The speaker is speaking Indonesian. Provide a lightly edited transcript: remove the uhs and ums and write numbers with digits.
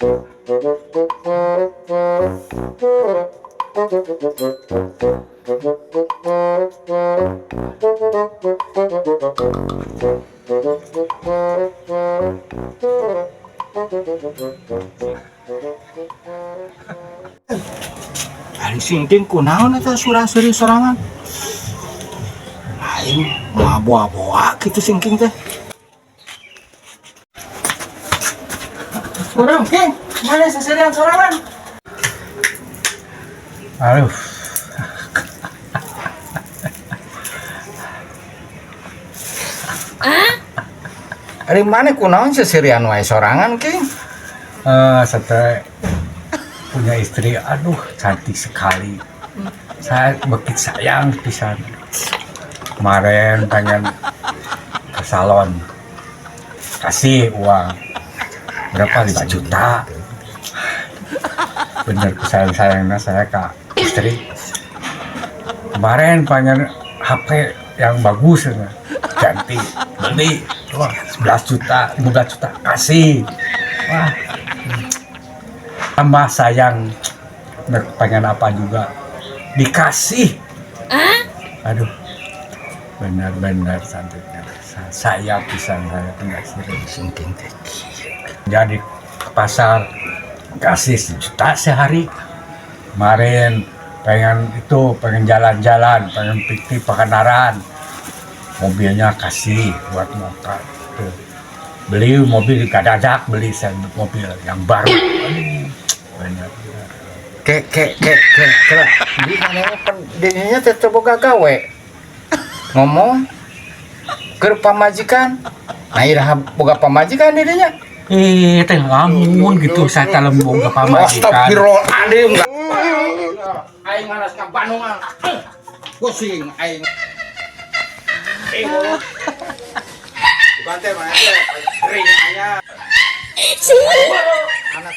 Ari singking kunaon eta surah-suri sorangan. Lain maboa-boa kitu singking teh. Kurang, King. Mana seserian sorangan? Aduh. Ari mana kunaon seserian wae sorangan, King? Saya punya istri, aduh cantik sekali. Saya begitu sayang pisan. Kemarin pengen ke salon, kasih uang berapa, 5 juta. Bener sayang-sayangnya saya ke istri. Kemarin pengen HP yang bagus, ganti, beli, wah 11 juta, 15 juta, kasih. Wah, tambah sayang, pengen apa juga dikasih. Aduh, benar-benar cantiknya. Saya pisan, saya punya istri singking teh. Jadi ke pasar kasih 1 juta sehari. Kemarin pengen jalan-jalan, pengen piknik Pangandaran, mobilnya kasih buat motor. Tuh. Beli mobil dadak, beli mobil yang baru. Benar. Di mana dirinya teh boga gawe. Ngomong ke pamajikan. Nah, iraha boga pamajikan dirinya. Teh lamun gitu saya talem boga pamajikan. Astagfirullahaladzim. Aing nganas ka Bandung mah. Pusing aing. Bukan teh mah teh ring aya. Anak